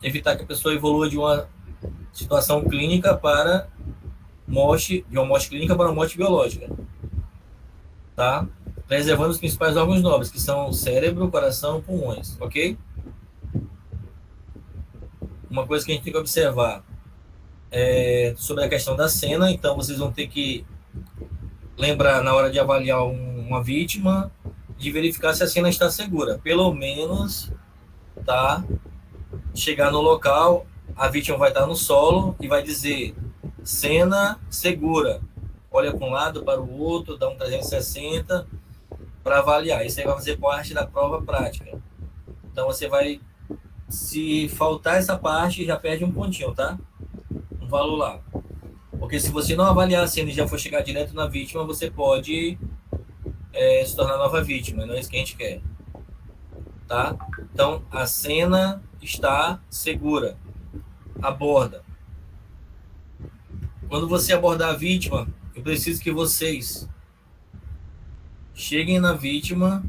evitar que a pessoa evolua de uma situação clínica para morte, de uma morte clínica para uma morte biológica, tá? Preservando os principais órgãos nobres, que são cérebro, coração, pulmões, ok? Uma coisa que a gente tem que observar é sobre a questão da cena, então vocês vão ter que lembrar na hora de avaliar uma vítima, de verificar se a cena está segura. Pelo menos, tá? Chegar no local, a vítima vai estar no solo e vai dizer cena segura. Olha para um lado, para o outro, dá um 360 para avaliar. Isso aí vai fazer parte da prova prática. Então você vai, se faltar essa parte, já perde um pontinho, tá? Um valor lá. Porque se você não avaliar a cena e já for chegar direto na vítima, você pode se tornar nova vítima. Não é isso que a gente quer, tá? Então a cena está segura. Aborda. Quando você abordar a vítima, eu preciso que vocês cheguem na vítima,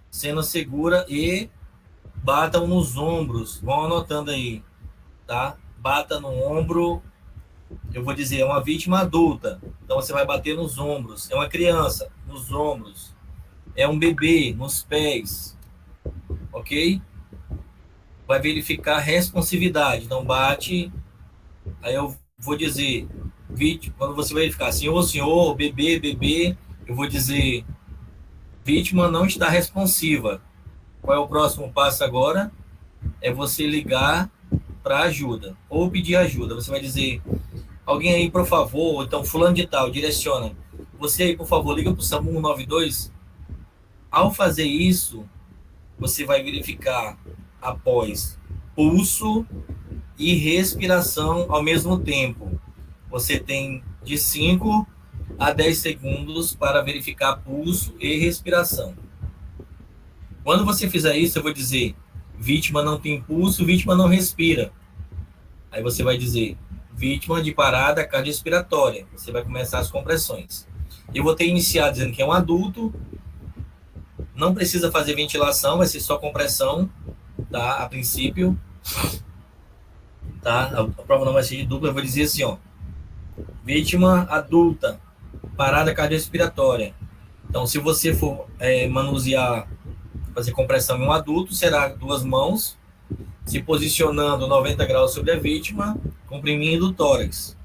cena segura, e batam nos ombros. Vão anotando aí, tá? Bata no ombro. Eu vou dizer, é uma vítima adulta. Então você vai bater nos ombros. É uma criança, nos ombros. É um bebê, nos pés. Ok? Vai verificar responsividade. Então bate. Aí eu vou dizer, vítima, quando você verificar senhor, senhor, bebê, bebê, eu vou dizer, vítima não está responsiva. Qual é o próximo passo agora? É você ligar para ajuda ou pedir ajuda. Você vai dizer, alguém aí, por favor, ou então fulano de tal, direciona. Você aí, por favor, liga para o SAMU 192. Ao fazer isso, você vai verificar após pulso e respiração ao mesmo tempo. Você tem de 5 a 10 segundos para verificar pulso e respiração. Quando você fizer isso, eu vou dizer, vítima não tem pulso, vítima não respira. Aí você vai dizer, vítima de parada cardiorrespiratória. Você vai começar as compressões. Eu vou ter iniciado dizendo que é um adulto, não precisa fazer ventilação, vai ser só compressão, tá? A princípio, tá? A prova não vai ser de dupla, eu vou dizer assim, ó, vítima adulta, parada cardiorrespiratória. Então, se você for manusear, fazer compressão em um adulto, será duas mãos, se posicionando 90 graus sobre a vítima, comprimindo o tórax.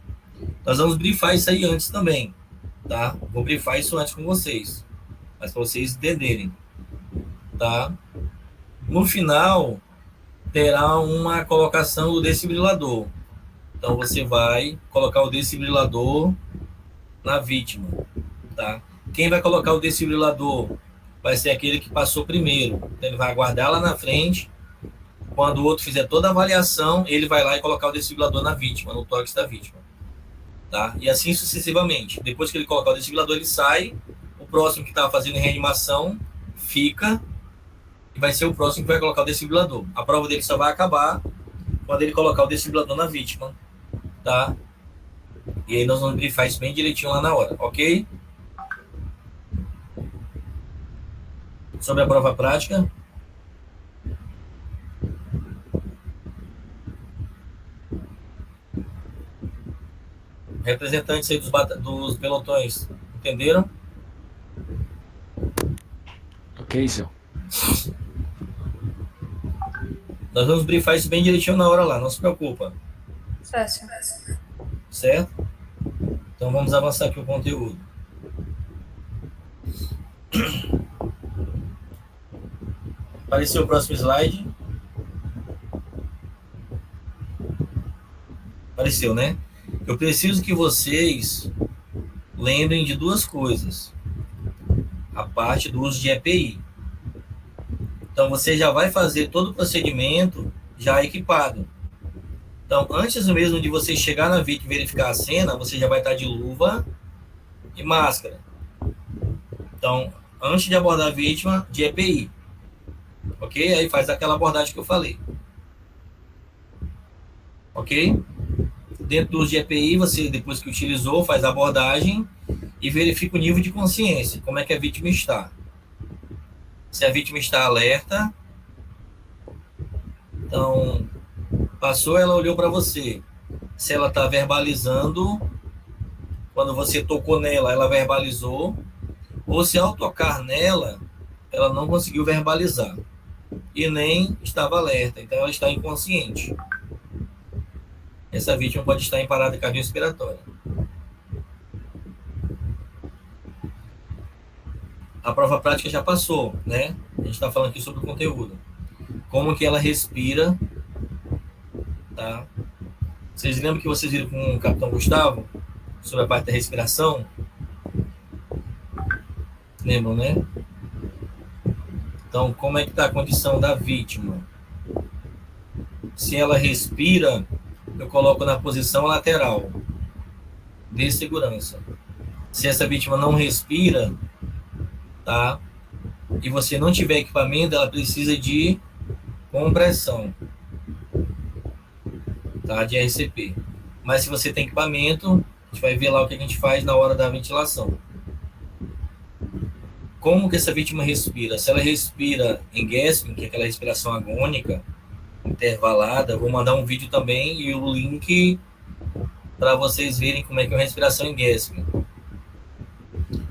Nós vamos brifar isso aí antes também, tá? Vou brifar isso antes com vocês, mas para vocês entenderem, tá? No final, terá uma colocação do desfibrilador. Então, você vai colocar o desfibrilador na vítima, tá? Quem vai colocar o desfibrilador vai ser aquele que passou primeiro. Então, ele vai aguardar lá na frente. Quando o outro fizer toda a avaliação, ele vai lá e colocar o desfibrilador na vítima, no tórax da vítima, tá? E assim sucessivamente. Depois que ele colocar o desfibrilador, ele sai. O próximo que estava fazendo reanimação fica e vai ser o próximo que vai colocar o desfibrilador. A prova dele só vai acabar quando ele colocar o desfibrilador na vítima, tá? E aí nós vamos brifar isso bem direitinho lá na hora, ok? Sobre a prova prática. Representantes aí dos pelotões, entenderam? Ok, senhor. Nós vamos brifar isso bem direitinho na hora lá, não se preocupa. Certo. Certo? Então vamos avançar aqui o conteúdo. Apareceu o próximo slide. Apareceu, né? Eu preciso que vocês lembrem de duas coisas. A parte do uso de EPI. Então você já vai fazer todo o procedimento já equipado. Então, antes mesmo de você chegar na vítima e verificar a cena, você já vai estar de luva e máscara. Então, antes de abordar a vítima, de EPI. Ok? Aí faz aquela abordagem que eu falei. Ok? Dentro do uso de EPI, você, depois que utilizou, faz a abordagem e verifica o nível de consciência. Como é que a vítima está. Se a vítima está alerta, então Passou, ela olhou para você. Se ela está verbalizando, quando você tocou nela, ela verbalizou, ou se ao tocar nela, ela não conseguiu verbalizar e nem estava alerta, então ela está inconsciente. Essa vítima pode estar em parada cardiorrespiratória. A prova prática já passou, né? A gente está falando aqui sobre o conteúdo. Como que ela respira, tá? Vocês lembram que vocês viram com o Capitão Gustavo sobre a parte da respiração? Lembram, né? Então, como é que está a condição da vítima? Se ela respira, eu coloco na posição lateral de segurança. Se essa vítima não respira, tá? E você não tiver equipamento, ela precisa de compressão, tá? De RCP. Mas se você tem equipamento, a gente vai ver lá o que a gente faz na hora da ventilação. Como que essa vítima respira? Se ela respira em gasping, que é aquela respiração agônica, intervalada, vou mandar um vídeo também e o link para vocês verem como é que é a respiração em gasping.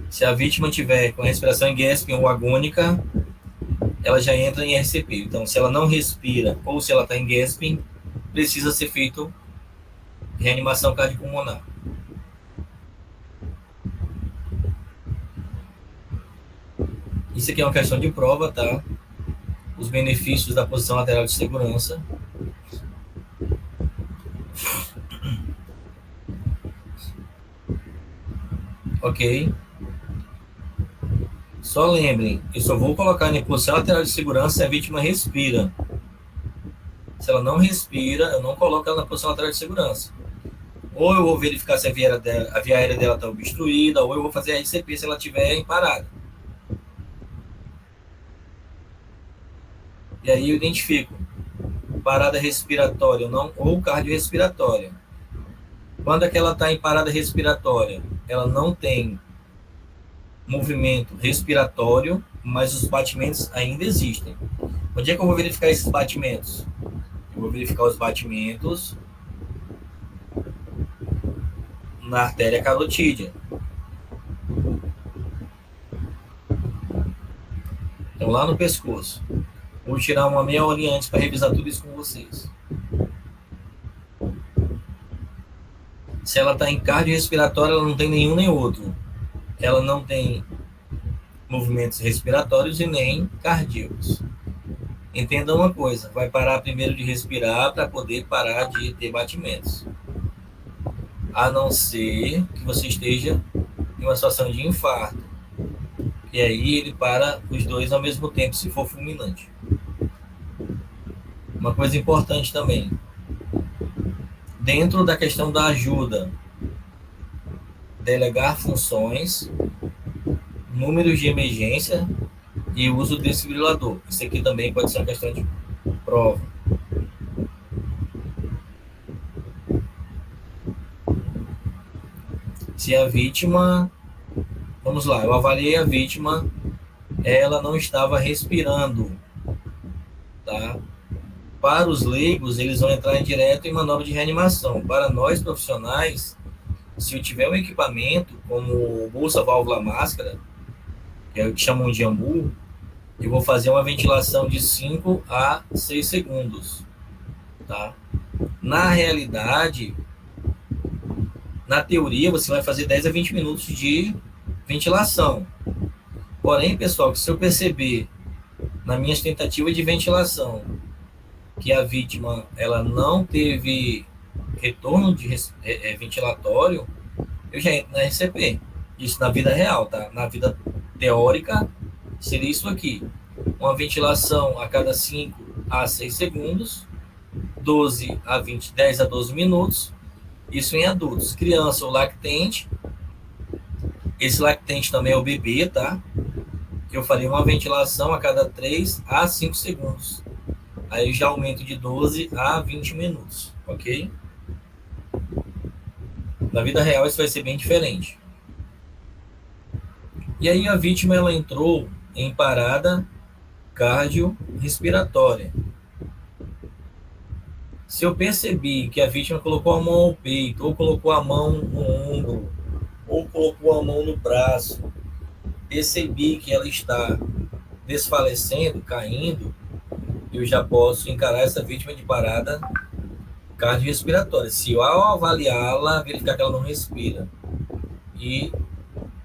Se a vítima tiver com a respiração em gasping ou agônica, ela já entra em RCP. Então, se ela não respira ou se ela está em gasping, precisa ser feito reanimação cardiopulmonar. Isso aqui é uma questão de prova, tá? Os benefícios da posição lateral de segurança. Ok? Só lembrem, eu só vou colocar em posição lateral de segurança se a vítima respira. Se ela não respira, eu não coloco ela na posição lateral de segurança. Ou eu vou verificar se a via aérea dela está obstruída, ou eu vou fazer a RCP se ela estiver em parada. E aí eu identifico parada respiratória ou não, ou cardiorrespiratória. Quando é que ela está em parada respiratória? Ela não tem movimento respiratório, mas os batimentos ainda existem. Onde é que eu vou verificar esses batimentos? Eu vou verificar os batimentos na artéria carotídea. Então, lá no pescoço. Vou tirar uma meia horinha antes para revisar tudo isso com vocês. Se ela está em cardiorrespiratória, ela não tem nenhum nem outro. Ela não tem movimentos respiratórios e nem cardíacos. Entenda uma coisa, vai parar primeiro de respirar para poder parar de ter batimentos. A não ser que você esteja em uma situação de infarto. E aí ele para os dois ao mesmo tempo, se for fulminante. Uma coisa importante também, dentro da questão da ajuda, delegar funções, números de emergência e uso do desfibrilador. Isso aqui também pode ser uma questão de prova. Se a vítima, vamos lá, eu avaliei a vítima, ela não estava respirando, tá? Para os leigos, eles vão entrar direto em manobra de reanimação. Para nós profissionais, se eu tiver um equipamento como bolsa, válvula, máscara, que é o que chamam de AMBU, eu vou fazer uma ventilação de 5 a 6 segundos, tá? Na realidade, na teoria, você vai fazer 10 a 20 minutos de ventilação. Porém, pessoal, se eu perceber nas minhas tentativas de ventilação que a vítima ela não teve retorno de ventilatório, eu já entro na RCP. Isso na vida real, tá? Na vida teórica, seria isso aqui. Uma ventilação a cada 5 a 6 segundos, 12 a 20, 10 a 12 minutos. Isso em adultos. Criança ou lactente. Esse lactente também é o bebê, tá? Eu faria uma ventilação a cada 3 a 5 segundos. Aí já aumento de 12 a 20 minutos, ok? Na vida real isso vai ser bem diferente. E aí a vítima ela entrou em parada cardiorrespiratória. Se eu percebi que a vítima colocou a mão ao peito, ou colocou a mão no ombro, ou colocou a mão no braço, percebi que ela está desfalecendo, caindo, eu já posso encarar essa vítima de parada cardiorrespiratória. Se eu, ao avaliá-la, verificar que ela não respira. E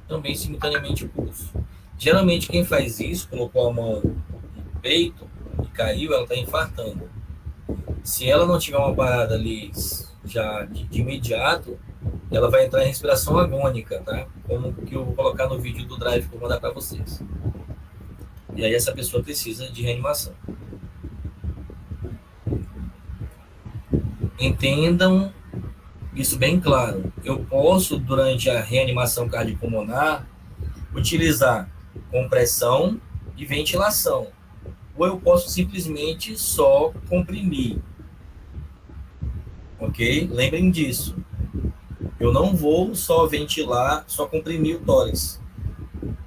também, simultaneamente, o pulso. Geralmente, quem faz isso, colocou a mão no peito e caiu, ela está infartando. Se ela não tiver uma parada ali já de imediato, ela vai entrar em respiração agônica, tá? Como que eu vou colocar no vídeo do Drive que eu vou mandar para vocês. E aí essa pessoa precisa de reanimação. Entendam isso bem claro. Eu posso, durante a reanimação cardiopulmonar, utilizar compressão e ventilação. Ou eu posso simplesmente só comprimir. Ok? Lembrem disso. Eu não vou só ventilar, só comprimir o tórax.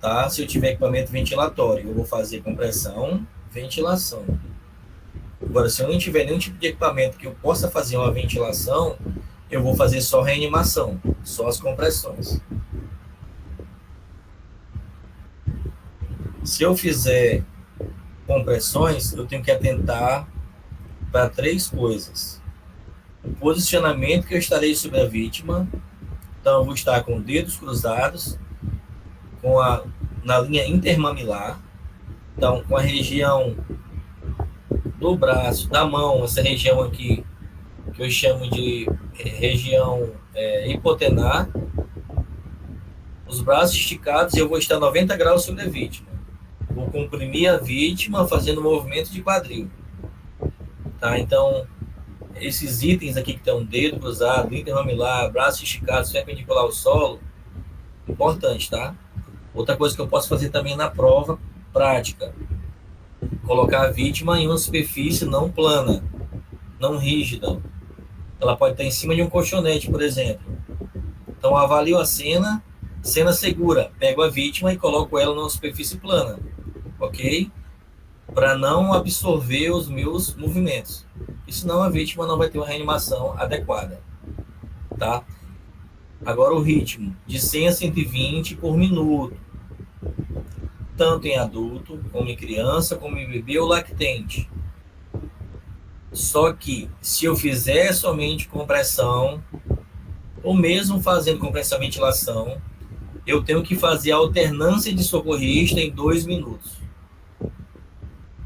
Tá? Se eu tiver equipamento ventilatório, eu vou fazer compressão, ventilação. Agora, se eu não tiver nenhum tipo de equipamento que eu possa fazer uma ventilação, eu vou fazer só reanimação, só as compressões. Se eu fizer compressões, eu tenho que atentar para 3 coisas. O posicionamento que eu estarei sobre a vítima. Então, eu vou estar com dedos cruzados, na linha intermamilar. Então, com a região do braço, da mão, essa região aqui, que eu chamo de região hipotenar. Os braços esticados, e eu vou estar 90 graus sobre a vítima. Vou comprimir a vítima fazendo movimento de quadril. Tá? Então, esses itens aqui que estão dedo cruzado, intermamilar, braços esticados, perpendicular ao solo, importante, tá? Outra coisa que eu posso fazer também na prova prática, colocar a vítima em uma superfície não plana, não rígida. Ela pode estar em cima de um colchonete, por exemplo. Então, eu avalio a cena segura, pego a vítima e coloco ela numa superfície plana, ok? Para não absorver os meus movimentos. E senão a vítima não vai ter uma reanimação adequada, tá? Agora o ritmo, de 100 a 120 por minuto, tanto em adulto, como em criança, como em bebê ou lactente. Só que, se eu fizer somente compressão, ou mesmo fazendo compressão e ventilação, eu tenho que fazer a alternância de socorrista em 2 minutos.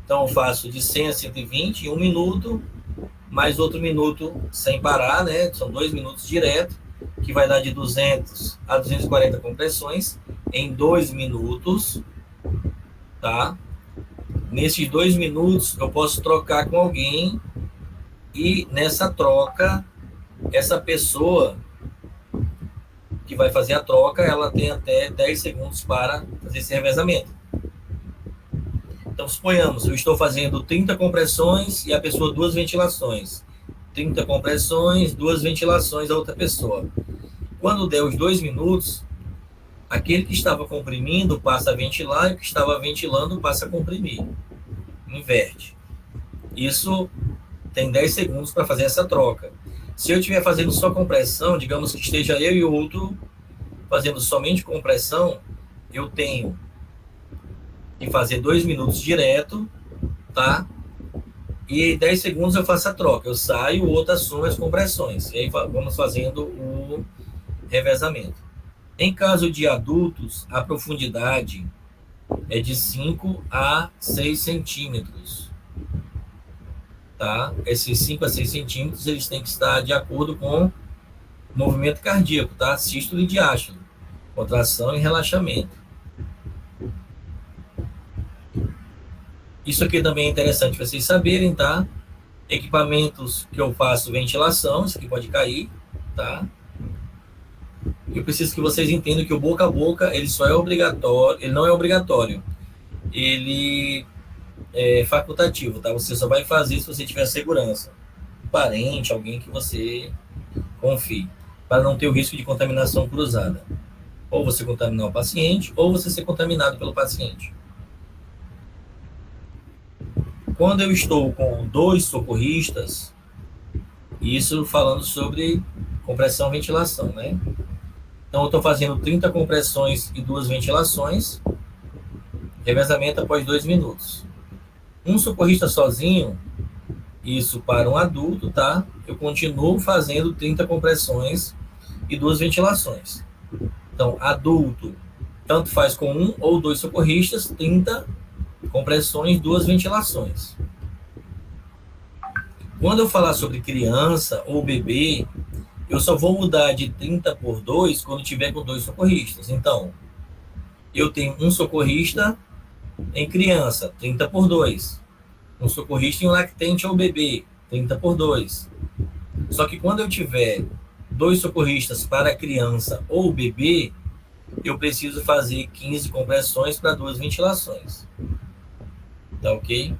Então, eu faço de 100 a 120 em 1 minuto, mais outro minuto sem parar, né? São 2 minutos direto, que vai dar de 200 a 240 compressões em 2 minutos, tá? Nesses 2 minutos, eu posso trocar com alguém e nessa troca, essa pessoa que vai fazer a troca, ela tem até 10 segundos para fazer esse revezamento. Então, suponhamos, eu estou fazendo 30 compressões e a pessoa 2 ventilações. 30 compressões, 2 ventilações a outra pessoa. Quando der os 2 minutos, aquele que estava comprimindo passa a ventilar e o que estava ventilando passa a comprimir. Inverte. Isso tem 10 segundos para fazer essa troca. Se eu estiver fazendo só compressão, digamos que esteja eu e o outro fazendo somente compressão, eu tenho que fazer 2 minutos direto, tá? E 10 segundos eu faço a troca. Eu saio, o outro assume as compressões. E aí vamos fazendo o revezamento. Em caso de adultos, a profundidade é de 5 a 6 centímetros. Tá? Esses 5 a 6 centímetros, eles têm que estar de acordo com o movimento cardíaco, tá? Sístole e diástole, contração e relaxamento. Isso aqui também é interessante vocês saberem, tá? Equipamentos que eu faço ventilação, isso aqui pode cair, tá? Eu preciso que vocês entendam que o boca a boca, ele só é obrigatório, ele não é obrigatório. Ele é facultativo, tá? Você só vai fazer se você tiver segurança. Parente, alguém que você confie, para não ter o risco de contaminação cruzada. Ou você contaminar o paciente, ou você ser contaminado pelo paciente. Quando eu estou com 2 socorristas, Isso falando sobre compressão e ventilação, né? Então, eu estou fazendo 30 compressões e 2 ventilações, revezamento após 2 minutos. Um socorrista sozinho, isso para um adulto, tá? Eu continuo fazendo 30 compressões e 2 ventilações. Então, adulto, tanto faz com um ou dois socorristas, 30 compressões, 2 ventilações. Quando eu falar sobre criança ou bebê, eu só vou mudar de 30 por 2 quando tiver com 2 socorristas. Então, eu tenho um socorrista em criança, 30 por 2. Um socorrista em lactente ou bebê, 30 por 2. Só que quando eu tiver 2 socorristas para criança ou bebê, eu preciso fazer 15 compressões para 2 ventilações. Tá ok?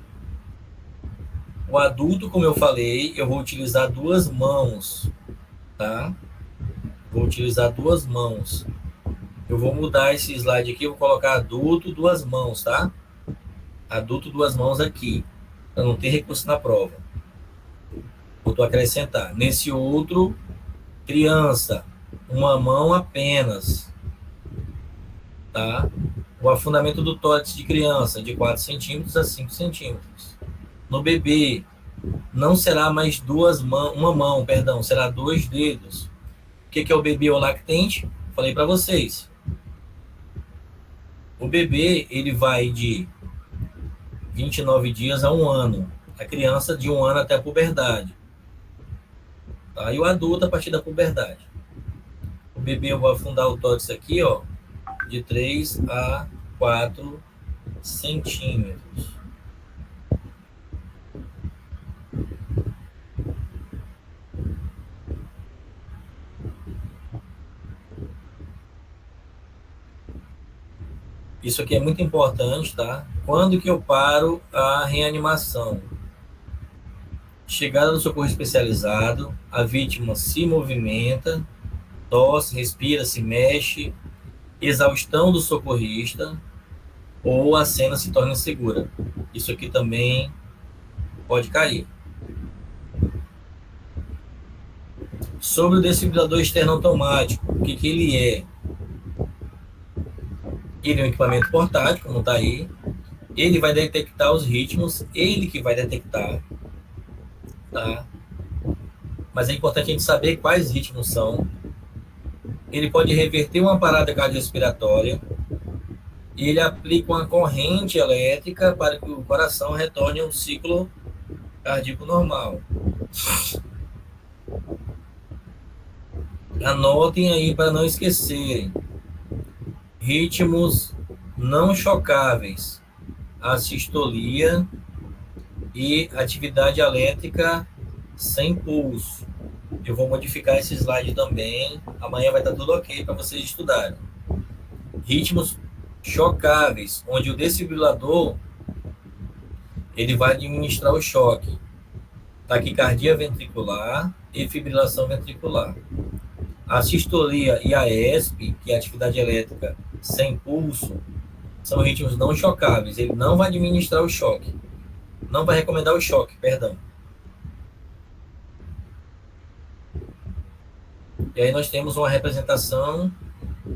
O adulto, como eu falei, eu vou utilizar 2 mãos, tá? Vou utilizar 2 mãos. Eu vou mudar esse slide aqui, vou colocar adulto, 2 mãos, tá? Adulto, 2 mãos aqui, para não ter recurso na prova. Vou acrescentar. Nesse outro, criança, uma mão apenas, tá? O afundamento do tórax de criança, de 4 centímetros a 5 centímetros. No bebê, não será mais uma mão, perdão, será 2 dedos. O que é o bebê ou lactente? Falei para vocês. O bebê, ele vai de 29 dias a 1 ano. A criança de 1 ano até a puberdade. Tá? E o adulto a partir da puberdade. O bebê, eu vou afundar o tórax aqui, ó, de 3 a 4 centímetros. Isso aqui é muito importante, tá? Quando que eu paro a reanimação? Chegada do socorro especializado, a vítima se movimenta, tosse, respira, se mexe, exaustão do socorrista, ou a cena se torna insegura. Isso aqui também pode cair. Sobre o desfibrilador externo automático, o que ele é? Ele é um equipamento portátil, como está aí. Ele vai detectar os ritmos, ele que vai detectar, tá? Mas é importante a gente saber quais ritmos são. Ele pode reverter uma parada cardiorrespiratória. Ele aplica uma corrente elétrica para que o coração retorne ao ciclo cardíaco normal. Anotem aí para não esquecerem. Ritmos não chocáveis, assistolia e atividade elétrica sem pulso. Eu vou modificar esse slide também. Amanhã vai estar tudo ok para vocês estudarem. Ritmos chocáveis, onde o desfibrilador ele vai administrar o choque. Taquicardia ventricular e fibrilação ventricular. A sistolia e a ESP, que é a atividade elétrica sem pulso, são ritmos não chocáveis. Ele não vai administrar o choque. Não vai recomendar o choque, perdão. E aí nós temos uma representação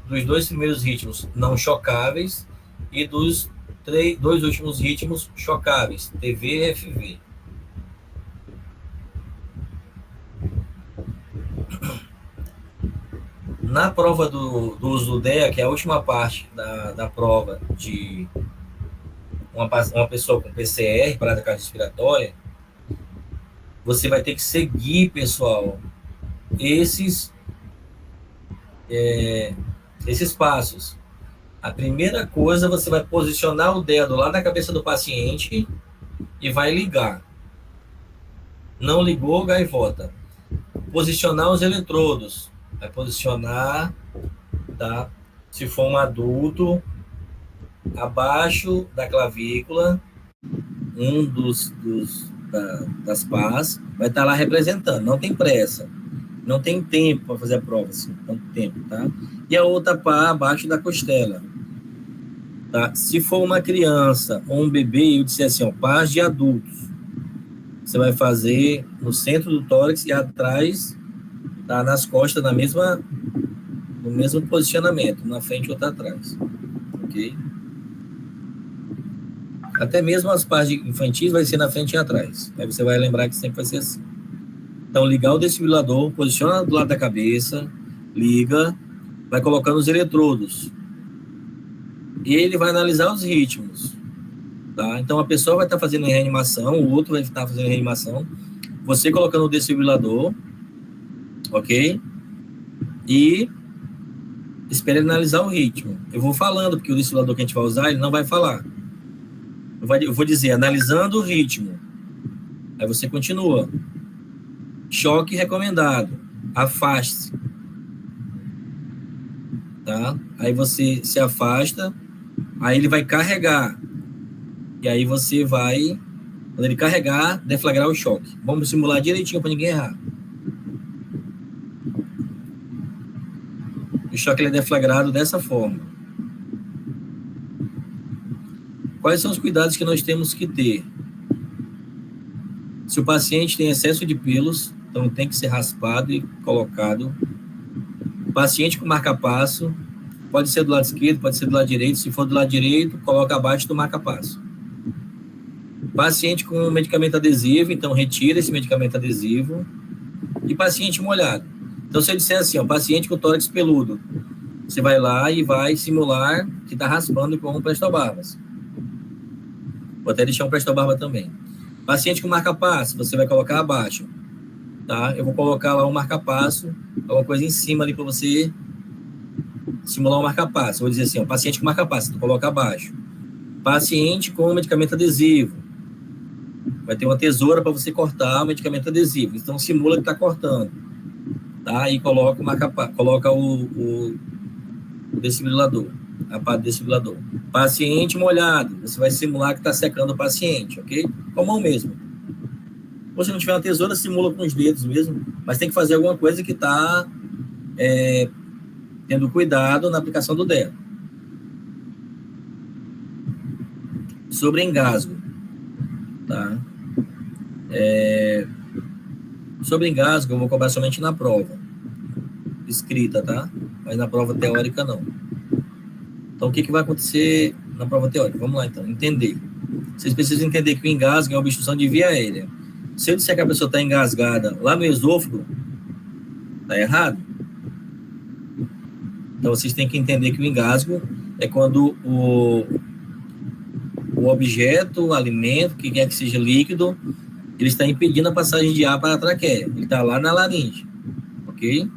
dos 2 primeiros ritmos não chocáveis e dos 2 últimos ritmos chocáveis, TV e FV. Na prova do uso do DEA, que é a última parte da prova de uma pessoa com PCR, parada cardiorrespiratória, você vai ter que seguir, pessoal, esses passos. A primeira coisa, você vai posicionar o dedo lá na cabeça do paciente e vai ligar. Não ligou, gaivota. Posicionar os eletrodos. Vai posicionar, tá? Se for um adulto, abaixo da clavícula, das pás, vai estar lá representando. Não tem pressa. Não tem tempo para fazer a prova, assim, tanto tempo, tá? E a outra pá abaixo da costela. Tá? Se for uma criança ou um bebê, eu disser assim, ó, pás de adultos. você vai fazer no centro do tórax e atrás, tá? Nas costas, no mesmo posicionamento, na frente e outra atrás, ok? Até mesmo as partes infantis vai ser na frente e atrás. Aí você vai lembrar que sempre vai ser assim. Então, ligar o desfibrilador, posiciona do lado da cabeça, liga, vai colocando os eletrodos. E ele vai analisar os ritmos. Tá? Então, a pessoa vai estar fazendo reanimação, o outro vai estar fazendo reanimação, você colocando o desfibrilador, ok? E espera ele analisar o ritmo. Eu vou falando, porque o desfibrilador que a gente vai usar, ele não vai falar. Eu vou dizer, analisando o ritmo. Aí você continua. Choque recomendado. Afaste-se. Tá? Aí você se afasta, aí ele vai carregar. E aí você vai, quando ele carregar, deflagrar o choque. Vamos simular direitinho para ninguém errar. O choque ele é deflagrado dessa forma. Quais são os cuidados que nós temos que ter? Se o paciente tem excesso de pelos, então tem que ser raspado e colocado. Paciente com marca-passo, pode ser do lado esquerdo, pode ser do lado direito. Se for do lado direito, coloca abaixo do marca-passo. Paciente com medicamento adesivo, então retira esse medicamento adesivo. E paciente molhado. Então, se eu disser assim, ó, paciente com tórax peludo, você vai lá e vai simular que está raspando com um prestobarbas. Vou até deixar um prestobarba também. Paciente com marca-passo, você vai colocar abaixo. Tá? Eu vou colocar lá um marca-passo, alguma coisa em cima ali para você simular um marca-passo. Vou dizer assim, ó, paciente com marca-passo, tu coloca abaixo. Paciente com medicamento adesivo. Vai ter uma tesoura para você cortar o medicamento adesivo. Então, simula que está cortando. Tá? E coloca o desfibrilador. A parte do desfibrilador. Paciente molhado. Você vai simular que está secando o paciente, ok? Com a mão mesmo. Ou se não tiver uma tesoura, simula com os dedos mesmo. Mas tem que fazer alguma coisa que está tendo cuidado na aplicação do dedo. Sobre engasgo. Tá? Sobre engasgo, eu vou cobrar somente na prova. Escrita, tá? Mas na prova teórica, não. Então, o que vai acontecer na prova teórica? Vamos lá, então. Entender. Vocês precisam entender que o engasgo é uma obstrução de via aérea. Se eu disser que a pessoa está engasgada lá no esôfago, está errado. Então, vocês têm que entender que o engasgo é quando o objeto, o alimento, que quer que seja líquido, ele está impedindo a passagem de ar para a traqueia. Ele está lá na laringe, ok?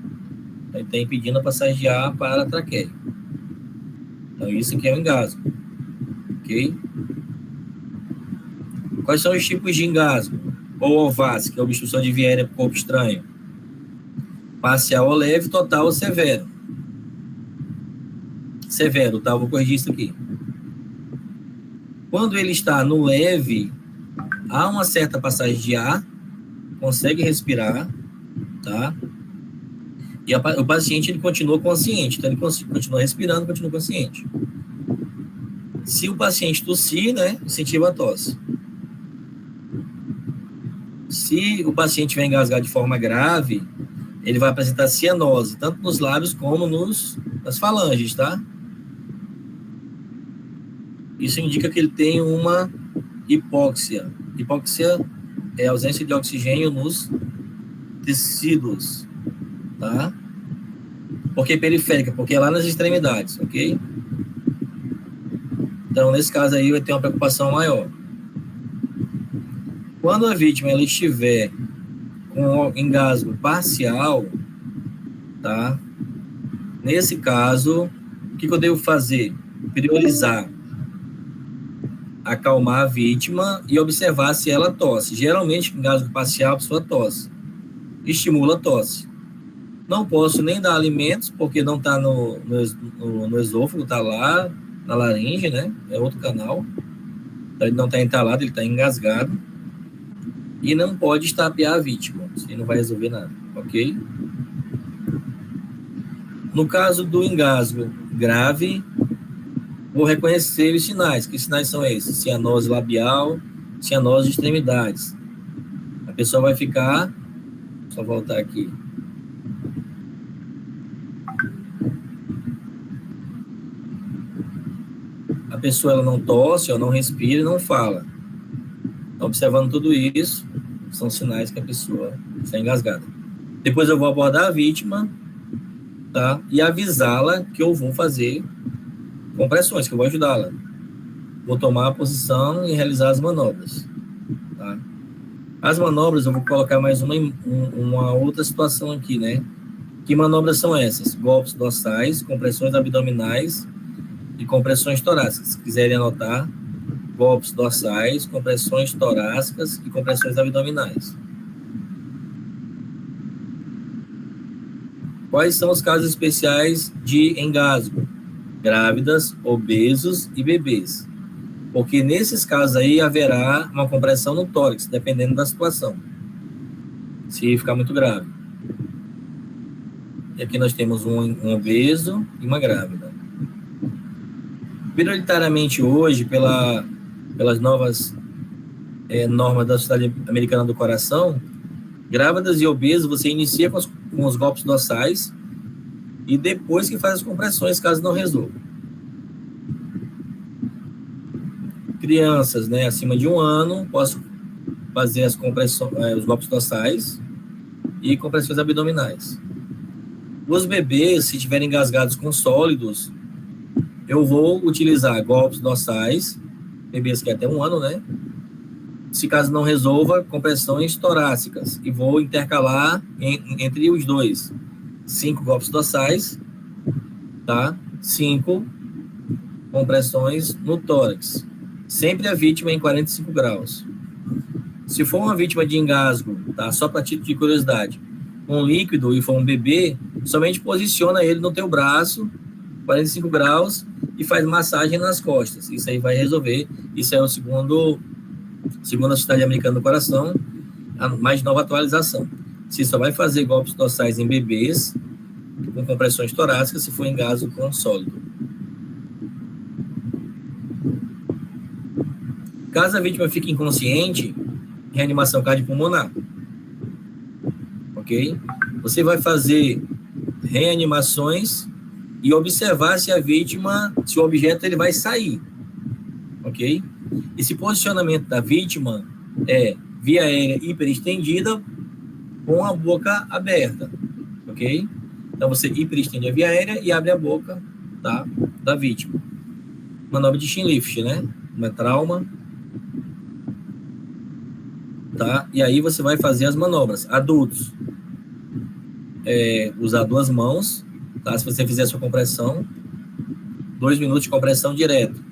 Ele está impedindo a passagem de ar para a traqueia. Então, isso aqui é o engasgo, ok? Quais são os tipos de engasgo? Ou OVAS, que é obstrução de via aérea por corpo estranho. Parcial ou leve, total ou severo. Severo, tá? Vou corrigir isso aqui. Quando ele está no leve, há uma certa passagem de ar, consegue respirar, tá? E o paciente, ele continua consciente, então ele continua respirando, continua consciente. Se o paciente tossir, né, incentiva a tosse. Se o paciente estiver engasgado de forma grave, ele vai apresentar cianose, tanto nos lábios como nas falanges, tá? Isso indica que ele tem uma hipóxia. Hipóxia é ausência de oxigênio nos tecidos, tá? Por que periférica? Porque é lá nas extremidades, ok? Então, nesse caso aí, vai ter uma preocupação maior. Quando a vítima ela estiver com engasgo parcial, tá? Nesse caso, o que eu devo fazer? Priorizar. Acalmar a vítima e observar se ela tosse. Geralmente, engasgo parcial, a pessoa tosse. Estimula a tosse. Não posso nem dar alimentos, porque não está no esôfago, está lá na laringe, né? É outro canal. Então, ele não está entalado, ele está engasgado. E não pode estapear a vítima, ele não vai resolver nada, ok? No caso do engasgo grave, vou reconhecer os sinais. Que sinais são esses? Cianose labial, cianose de extremidades. pessoa vai ficar... Só voltar aqui. A pessoa ela não tosse, ou não respira e não fala. Então, observando tudo isso, são sinais que a pessoa está engasgada. Depois eu vou abordar a vítima, tá? E avisá-la que eu vou fazer compressões, que eu vou ajudá-la. Vou tomar a posição e realizar as manobras, tá? As manobras, eu vou colocar mais uma outra situação aqui, né? Que manobras são essas? Golpes dorsais, compressões abdominais e compressões torácicas. Se quiserem anotar, golpes dorsais, compressões torácicas e compressões abdominais. Quais são os casos especiais de engasgo? Grávidas, obesos e bebês. Porque nesses casos aí haverá uma compressão no tórax, dependendo da situação. Se ficar muito grave. E aqui nós temos um obeso e uma grávida. Prioritariamente hoje, pelas novas normas da Sociedade Americana do Coração, grávidas e obesos você inicia com os golpes dorsais e depois que faz as compressões, caso não resolva. Crianças, né, acima de 1 ano, posso fazer as compressões, os golpes dorsais e compressões abdominais. Os bebês, se estiverem engasgados com sólidos, eu vou utilizar golpes dorsais, bebês que é até 1 ano, né? Se caso não resolva, compressões torácicas. E vou intercalar entre os dois. 5 golpes dorsais, tá? 5 compressões no tórax. Sempre a vítima em 45 graus. Se for uma vítima de engasgo, tá? Só para título de curiosidade, um líquido e for um bebê, somente posiciona ele no teu braço, 45 graus, e faz massagem nas costas. Isso aí vai resolver. Isso é o segundo a Sociedade Americana do Coração, a mais nova atualização. Você só vai fazer golpes dorsais em bebês com compressões torácicas se for engasgo com sólido. Caso a vítima fique inconsciente, reanimação cardiopulmonar. Ok? Você vai fazer reanimações e observar se a vítima, se o objeto ele vai sair. Ok? Esse posicionamento da vítima é via aérea hiperestendida com a boca aberta. Ok? Então você hiperestende a via aérea e abre a boca, tá, da vítima. Manobra de chin lift, né? Uma trauma. Tá? E aí você vai fazer as manobras. Adultos, usar 2 mãos, tá? Se você fizer a sua compressão, 2 minutos de compressão direto.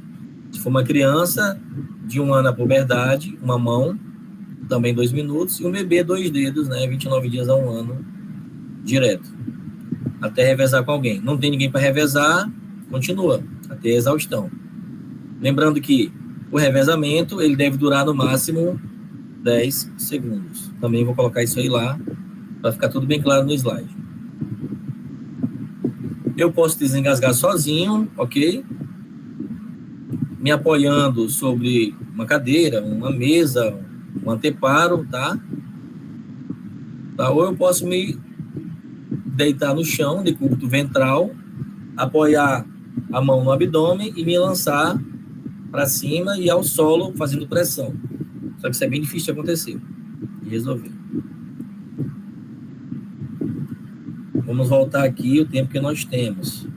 Se for uma criança de 1 ano à puberdade, uma mão, também 2 minutos, e um bebê 2 dedos, né? 29 dias a 1 ano, direto. Até revezar com alguém. Não tem ninguém para revezar, continua, até a exaustão. Lembrando que o revezamento, ele deve durar no máximo 10 segundos. Também vou colocar isso aí lá, para ficar tudo bem claro no slide. Eu posso desengasgar sozinho, ok? Me apoiando sobre uma cadeira, uma mesa, um anteparo, tá? Ou eu posso me deitar no chão, decúbito ventral, apoiar a mão no abdômen e me lançar para cima e ao solo fazendo pressão. Só que isso é bem difícil de acontecer e resolver. Vamos voltar aqui o tempo que nós temos.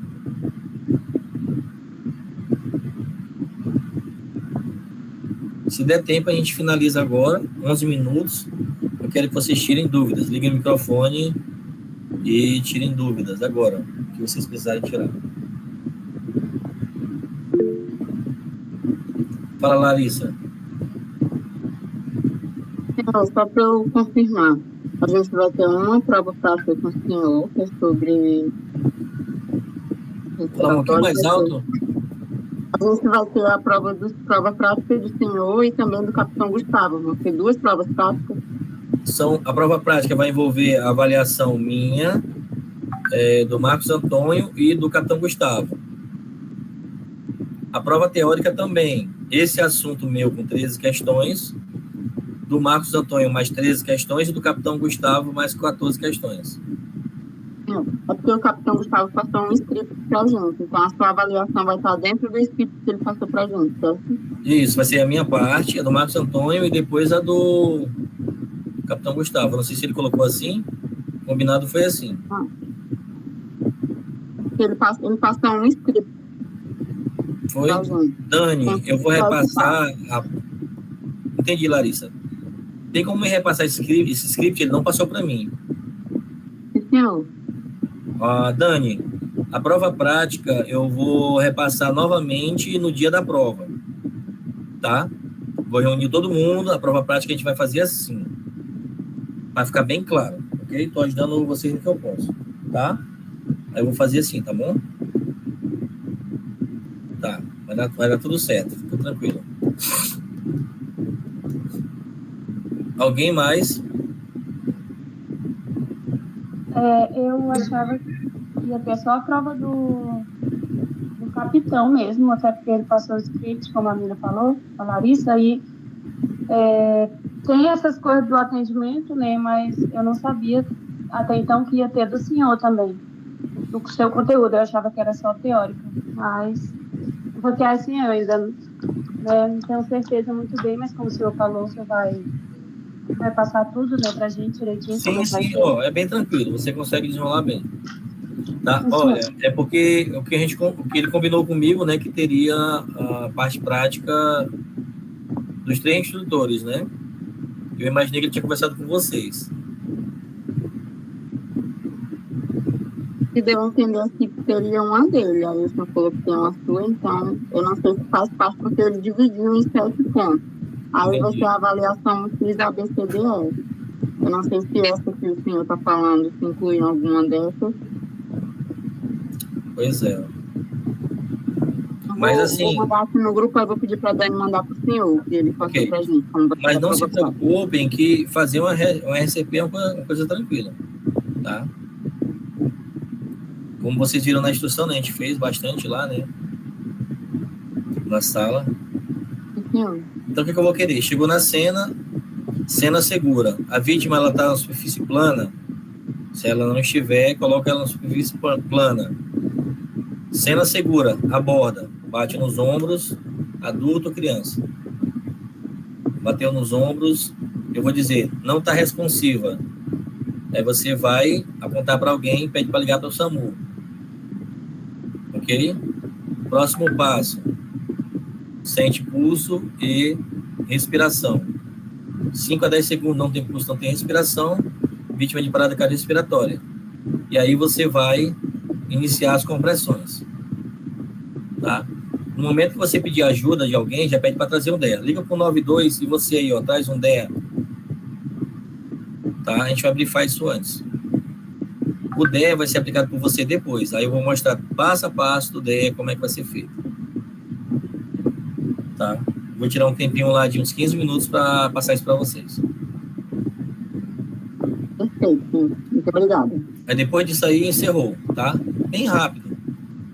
Se der tempo, a gente finaliza agora, 11 minutos. Eu quero que vocês tirem dúvidas. Liguem o microfone e tirem dúvidas agora, que vocês precisarem tirar. Fala, Larissa. Só para eu confirmar, a gente vai ter uma prova prática com o senhor, que é sobre... Fala um pouquinho mais alto. A gente vai ter a prova prática do senhor e também do capitão Gustavo. Vão ter 2 provas práticas. A prova prática vai envolver a avaliação minha, do Marcos Antônio e do capitão Gustavo. A prova teórica também. Esse assunto meu com 13 questões do Marcos Antônio mais 13 questões e do capitão Gustavo mais 14 questões. É porque o capitão Gustavo passou um script para a gente, então a sua avaliação vai estar dentro do script que ele passou para a gente, certo? Isso, vai ser a minha parte, a do Marcos Antônio e depois a do capitão Gustavo. Não sei se ele colocou assim, combinado foi assim. Ele passou um script. Foi? Dani, eu vou repassar. Entendi, Larissa. Tem como me repassar esse script? Ele não passou para mim. Senhor. Dani, a prova prática eu vou repassar novamente no dia da prova, tá? Vou reunir todo mundo, a prova prática a gente vai fazer assim, vai ficar bem claro, ok? Tô ajudando vocês no que eu posso, tá? Aí eu vou fazer assim, tá bom? Tá, vai dar tudo certo, fica tranquilo. Alguém mais? Eu achava que ia ter só a prova do capitão mesmo, até porque ele passou o script, como a Mila falou, a Larissa, e tem essas coisas do atendimento, né, mas eu não sabia até então que ia ter do senhor também, do seu conteúdo, eu achava que era só teórico, mas porque assim, eu ainda não tenho certeza muito bem, mas como o senhor falou, você vai passar tudo, né, pra gente direitinho. Sim, é bem tranquilo, você consegue desenrolar bem. Tá? Sim. Olha, é porque o que ele combinou comigo, né, que teria a parte prática dos 3 instrutores, né? Eu imaginei que ele tinha conversado com vocês. Se deu a entender que teria uma dele, aí o senhor falou que tem uma sua, então eu não sei se faz parte, porque ele dividiu em 7 pontos. Aí vai ser a avaliação X ABCDE. Eu não sei se essa que o senhor está falando se inclui em alguma dessas. Pois é. Mas assim... Vou mandar aqui no grupo, eu vou pedir para a Dani mandar para o senhor, que ele passou para a gente. Mas não se preocupem que fazer uma RCP é uma coisa tranquila, tá? Como vocês viram na instrução, né? A gente fez bastante lá, né? Na sala. Sim. Então, o que eu vou querer? Chegou na cena segura. A vítima, ela tá na superfície plana. Se ela não estiver, coloca ela na superfície plana. Cena segura, aborda. Bate nos ombros, adulto ou criança. Bateu nos ombros, eu vou dizer, não tá responsiva. Aí você vai apontar para alguém e pede para ligar para o SAMU. Ok? Próximo passo. Sente pulso e respiração. 5 a 10 segundos não tem pulso, não tem respiração. Vítima de parada cardiorrespiratória. E aí você vai iniciar as compressões. Tá? No momento que você pedir ajuda de alguém, já pede para trazer um DEA. Liga para o 92 e você aí, traz um DEA. Tá? A gente vai brifar isso antes. O DEA vai ser aplicado por você depois. Aí eu vou mostrar passo a passo do DEA como é que vai ser feito. Tá? Vou tirar um tempinho lá de uns 15 minutos para passar isso para vocês. Perfeito, muito obrigada. Aí depois disso aí, encerrou, tá? Bem rápido.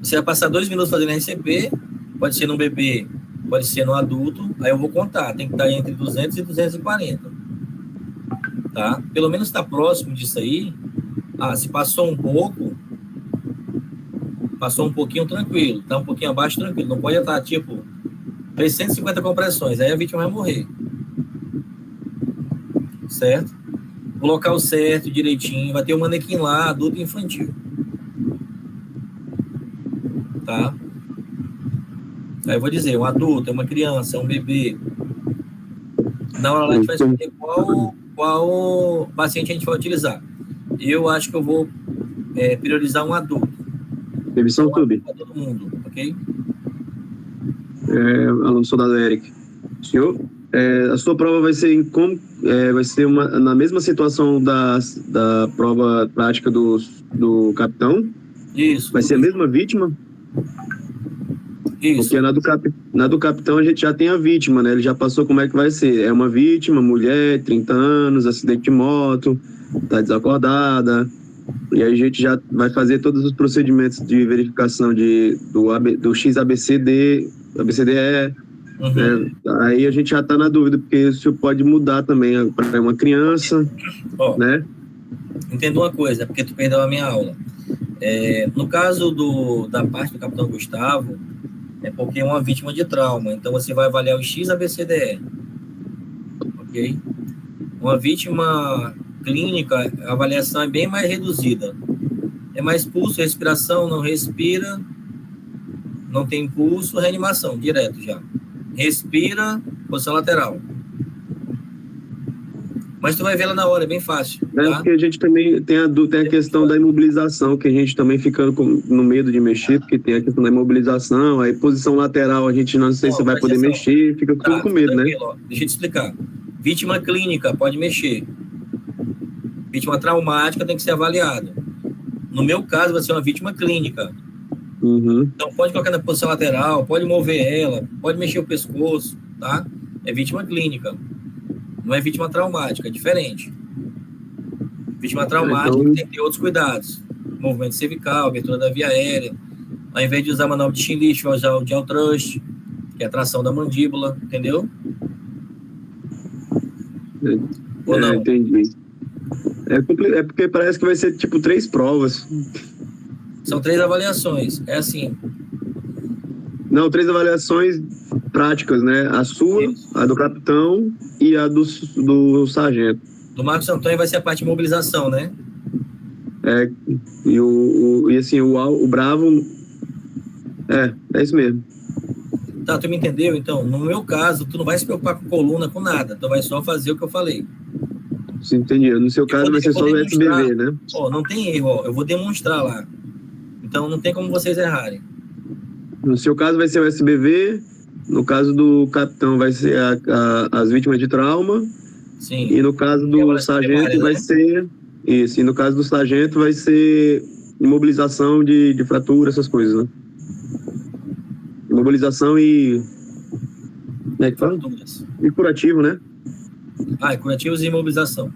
Você vai passar 2 minutos fazendo RCP, pode ser no bebê, pode ser no adulto, aí eu vou contar, tem que estar entre 200 e 240. Tá? Pelo menos está próximo disso aí. Se passou um pouco, passou um pouquinho, tranquilo. Tá um pouquinho abaixo, tranquilo. Não pode estar, tipo, 350 compressões, aí a vítima vai morrer. Certo? O local certo, direitinho, vai ter um manequim lá, adulto e infantil. Tá? Aí eu vou dizer, um adulto, é uma criança, é um bebê. Na hora lá a gente vai escolher qual paciente a gente vai utilizar. Eu acho que eu vou priorizar um adulto. Permissão, Tube. Para todo mundo, ok? Aluno soldado Eric. Senhor, a sua prova vai ser vai ser na mesma situação da prova prática do capitão? Isso. Vai ser a mesma vítima? Isso. Porque na do capitão a gente já tem a vítima, né? Ele já passou como é que vai ser. É uma vítima, mulher, 30 anos, acidente de moto, tá desacordada. E aí a gente já vai fazer todos os procedimentos de verificação do XABCD, ABCDE, né? Aí a gente já está na dúvida, porque isso pode mudar também para uma criança, né? Entenda uma coisa, porque tu perdeu a minha aula. No caso da parte do Capitão Gustavo, é porque é uma vítima de trauma, então você vai avaliar o XABCDE, ok? Uma vítima clínica, a avaliação é bem mais reduzida. É mais pulso, respiração, não respira, não tem pulso, reanimação, direto já. Respira, posição lateral. Mas tu vai ver lá na hora, é bem fácil. Tá? Porque a gente também tem a questão da imobilização, que a gente também fica no medo de mexer, porque tem a questão da imobilização, aí posição lateral a gente não sei se vai poder mexer, fica tudo com medo, né? Ó, deixa eu te explicar. Vítima clínica pode mexer. Vítima traumática tem que ser avaliada. No meu caso, vai ser uma vítima clínica. Então, pode colocar na posição lateral, pode mover ela, pode mexer o pescoço, tá? É vítima clínica. Não é vítima traumática, é diferente. Vítima traumática tem que ter outros cuidados. Movimento cervical, abertura da via aérea. Ao invés de usar manobra de chin-lift, vai usar o gel thrust, que é a tração da mandíbula, entendeu? Ou não? Entendi. É porque parece que vai ser tipo 3 provas. São 3 avaliações. É assim. Não, 3 avaliações práticas, né? A sua, a do capitão e a do sargento. Do Marcos Antônio vai ser a parte de mobilização, né? E assim, o Bravo... É isso mesmo. Tá, tu me entendeu? Então, no meu caso, tu não vai se preocupar com coluna, com nada. Tu vai só fazer o que eu falei. Sim, entendi. No seu caso vai ser só o SBV, né? Não tem erro, eu vou demonstrar lá. Então, não tem como vocês errarem. No seu caso vai ser o SBV, no caso do capitão vai ser as vítimas de trauma. Sim. E no caso do sargento vai ser... Isso, e no caso do sargento vai ser imobilização de fratura, essas coisas, né? Imobilização e... Como é que fala? E curativo, né? Curativos e imobilização.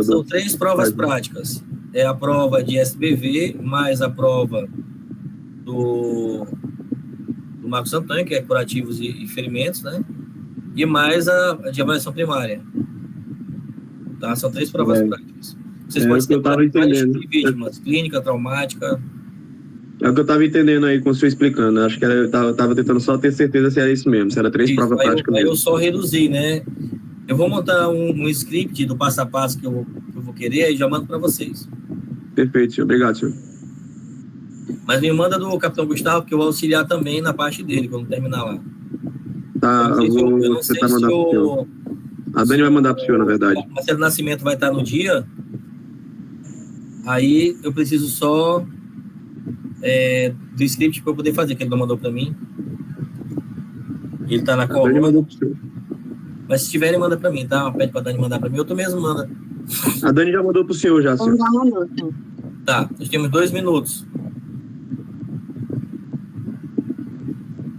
São 3 provas práticas. É a prova de SBV, mais a prova do Marcos Antônio, que é curativos e ferimentos, né? E mais a de avaliação primária. Tá? São 3 provas práticas. Vocês podem ter vários tipos de vítimas, clínica, traumática. É o que eu estava entendendo aí com o senhor explicando. Acho que eu estava tentando só ter certeza se era isso mesmo, se era 3 provas práticas. Aí eu só reduzi, né? Eu vou montar um script do passo a passo que eu vou querer e já mando para vocês. Perfeito, senhor. Obrigado, senhor. Mas me manda do Capitão Gustavo, que eu vou auxiliar também na parte dele, quando terminar lá. Tá, eu não sei se o... A Dani vai mandar para o senhor, na verdade. O Marcelo Nascimento vai estar no dia. Aí eu preciso só do script para eu poder fazer, que ele não mandou para mim. Ele está na coluna. Mas se tiverem, manda para mim, tá? Pede para a Dani mandar para mim. Eu tô mesmo manda. A Dani já mandou para o senhor, já, senhor. Já mandou, sim. Tá, nós temos 2 minutos.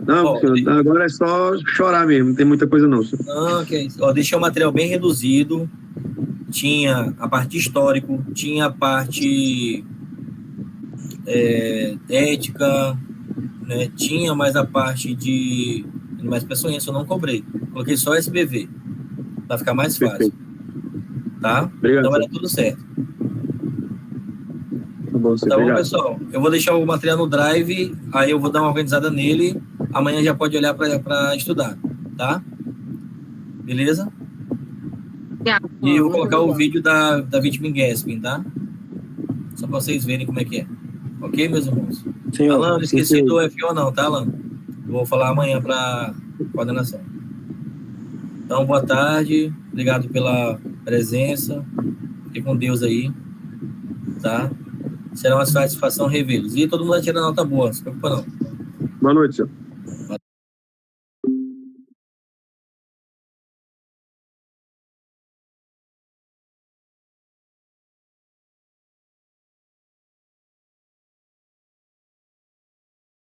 Não, senhor, agora é só chorar mesmo, não tem muita coisa não, senhor. Não, que é isso. Deixei o material bem reduzido. Tinha a parte histórico, tinha a parte ética, né? Tinha mais a parte de animais peçonhentos, eu não cobrei. Coloquei só SBV, para ficar mais fácil. Perfeito. Tá? Obrigado, então vai dar tudo certo. Tá bom, senhor. Tá bom, obrigado. pessoal? Eu vou deixar o material no Drive, aí eu vou dar uma organizada nele. Amanhã já pode olhar para estudar, tá? Beleza? E eu vou colocar o vídeo da vítima em Gasping, tá? Só para vocês verem como é que é. Ok, meus irmãos? Senhor, Alan, não esqueci do FO não, tá, Alan? Vou falar amanhã para coordenação. Então, boa tarde. Obrigado pela presença. Fique com Deus aí. Tá? Será uma satisfação revê-los. E todo mundo vai tirar nota boa, não se preocupa não. Boa noite, senhor.